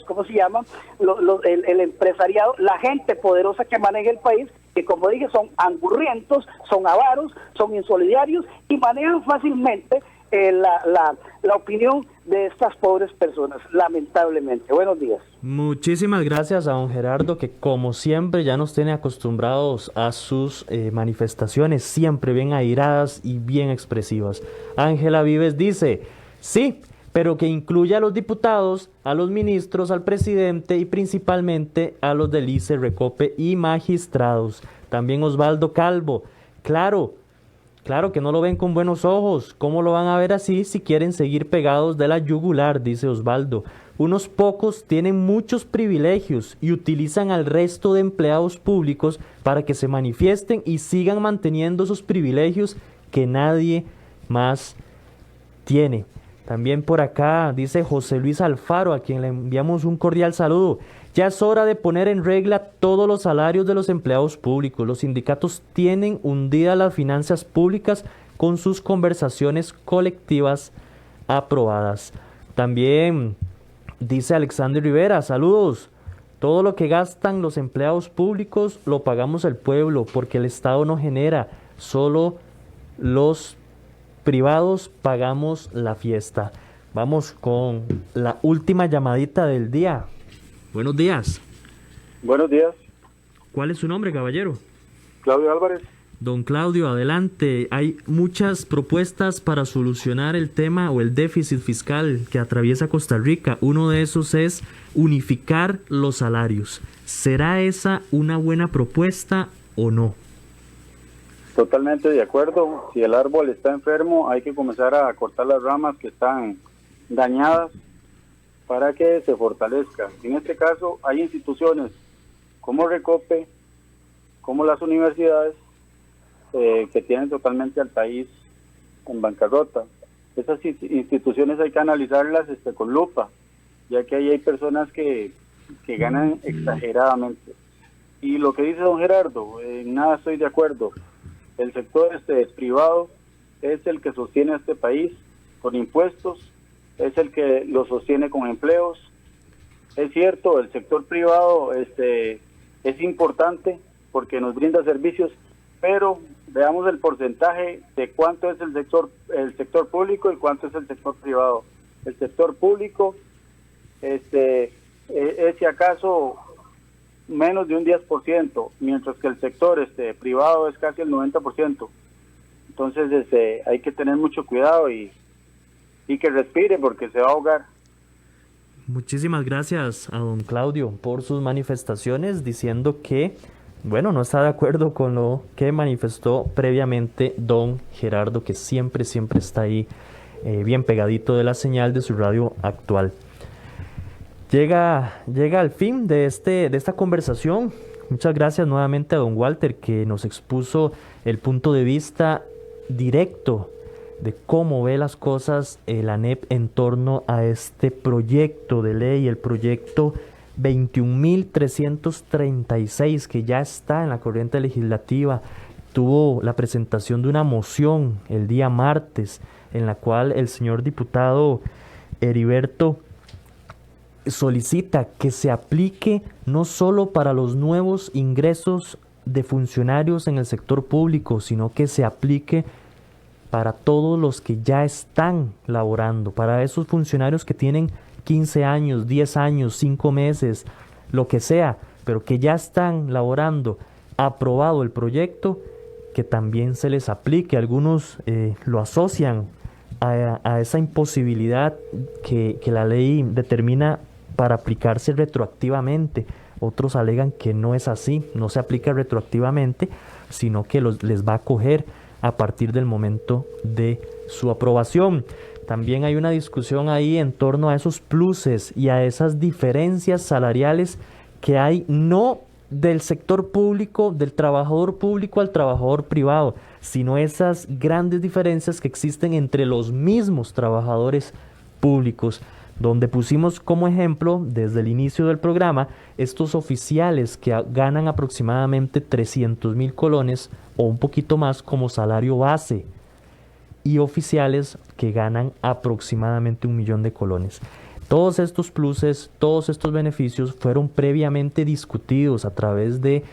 ¿cómo se llama? El empresariado, la gente poderosa que maneja el país, que como dije son angurrientos, son avaros, son insolidarios y manejan fácilmente la opinión de estas pobres personas, lamentablemente. Buenos días. Muchísimas gracias a don Gerardo, que como siempre ya nos tiene acostumbrados a sus manifestaciones, siempre bien airadas y bien expresivas. Ángela Vives dice, sí, pero que incluya a los diputados, a los ministros, al presidente y principalmente a los del ICE, Recope y magistrados. También Osvaldo Calvo, claro que no lo ven con buenos ojos. ¿Cómo lo van a ver así si quieren seguir pegados de la yugular? Dice Osvaldo. Unos pocos tienen muchos privilegios y utilizan al resto de empleados públicos para que se manifiesten y sigan manteniendo esos privilegios que nadie más tiene. También por acá dice José Luis Alfaro, a quien le enviamos un cordial saludo. Ya es hora de poner en regla todos los salarios de los empleados públicos. Los sindicatos tienen hundidas las finanzas públicas con sus conversaciones colectivas aprobadas. También dice Alexander Rivera, saludos. Todo lo que gastan los empleados públicos lo pagamos el pueblo porque el Estado no genera, solo los privados pagamos la fiesta. Vamos con la última llamadita del día. Buenos días. Buenos días. ¿Cuál es su nombre, caballero? Claudio Álvarez. Don Claudio, adelante. Hay muchas propuestas para solucionar el tema o el déficit fiscal que atraviesa Costa Rica. Uno de esos es unificar los salarios. ¿Será esa una buena propuesta o no? Totalmente de acuerdo. Si el árbol está enfermo, hay que comenzar a cortar las ramas que están dañadas para que se fortalezca. En este caso, hay instituciones como Recope, como las universidades, que tienen totalmente al país en bancarrota. Esas instituciones hay que analizarlas con lupa, ya que ahí hay personas que ganan exageradamente. Y lo que dice don Gerardo, en nada estoy de acuerdo. El sector privado es el que sostiene a este país con impuestos, es el que lo sostiene con empleos. Es cierto, el sector privado es importante porque nos brinda servicios, pero veamos el porcentaje de cuánto es el sector público y cuánto es el sector privado. El sector público es si acaso menos de un 10%, mientras que el sector privado es casi el 90%. Entonces hay que tener mucho cuidado y que respire porque se va a ahogar. Muchísimas gracias a don Claudio por sus manifestaciones, diciendo que, bueno, no está de acuerdo con lo que manifestó previamente don Gerardo, que siempre está ahí bien pegadito de la señal de su radio actual. Llega al fin de esta conversación. Muchas gracias nuevamente a don Walter, que nos expuso el punto de vista directo de cómo ve las cosas la ANEP en torno a este proyecto de ley, el proyecto 21.336, que ya está en la corriente legislativa. Tuvo la presentación de una moción el día martes, en la cual el señor diputado Heriberto solicita que se aplique no solo para los nuevos ingresos de funcionarios en el sector público, sino que se aplique para todos los que ya están laborando, para esos funcionarios que tienen 15 años, 10 años, 5 meses, lo que sea, pero que ya están laborando, aprobado el proyecto, que también se les aplique. Algunos lo asocian a esa imposibilidad que la ley determina para aplicarse retroactivamente. Otros alegan que no es así, no se aplica retroactivamente, sino que les va a coger a partir del momento de su aprobación. También hay una discusión ahí en torno a esos pluses y a esas diferencias salariales que hay, no del sector público, del trabajador público al trabajador privado, sino esas grandes diferencias que existen entre los mismos trabajadores públicos, donde pusimos como ejemplo desde el inicio del programa estos oficiales que ganan aproximadamente 300,000 colones o un poquito más como salario base, y oficiales que ganan aproximadamente 1,000,000 de colones. Todos estos pluses, todos estos beneficios fueron previamente discutidos a través de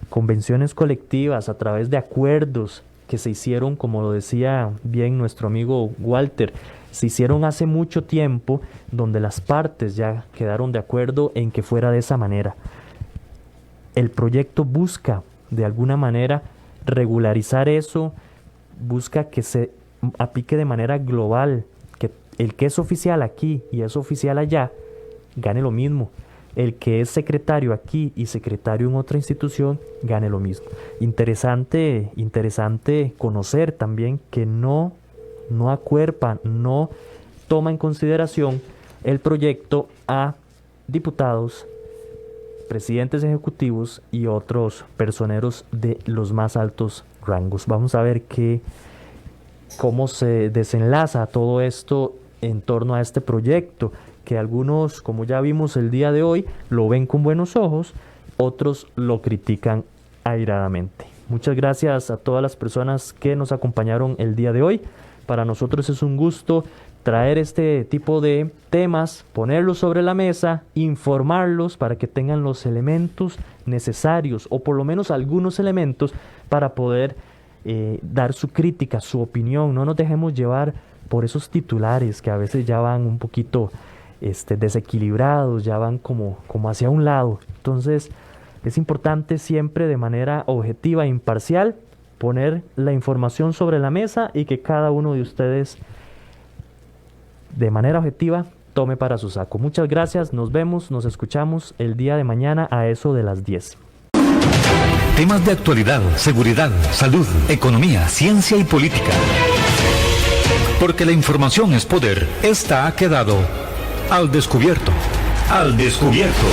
convenciones colectivas, a través de acuerdos que se hicieron, como lo decía bien nuestro amigo Walter, se hicieron hace mucho tiempo, donde las partes ya quedaron de acuerdo en que fuera de esa manera. El proyecto busca de alguna manera regularizar eso, busca que se aplique de manera global, que el que es oficial aquí y es oficial allá gane lo mismo, el que es secretario aquí y secretario en otra institución gane lo mismo. Interesante conocer también que no acuerpa, no toma en consideración el proyecto a diputados, presidentes ejecutivos y otros personeros de los más altos rangos. Vamos a ver cómo se desenlaza todo esto en torno a este proyecto, que algunos, como ya vimos el día de hoy, lo ven con buenos ojos, otros lo critican airadamente. Muchas gracias a todas las personas que nos acompañaron el día de hoy. Para nosotros es un gusto traer este tipo de temas, ponerlos sobre la mesa, informarlos para que tengan los elementos necesarios, o por lo menos algunos elementos para poder dar su crítica, su opinión. No nos dejemos llevar por esos titulares que a veces ya van un poquito desequilibrados, ya van como hacia un lado. Entonces es importante siempre de manera objetiva e imparcial poner la información sobre la mesa y que cada uno de ustedes de manera objetiva tome para su saco. Muchas gracias, nos vemos, nos escuchamos el día de mañana a eso de las 10. Temas de actualidad, seguridad, salud, economía, ciencia y política. Porque la información es poder. Esta ha quedado al descubierto. Al descubierto.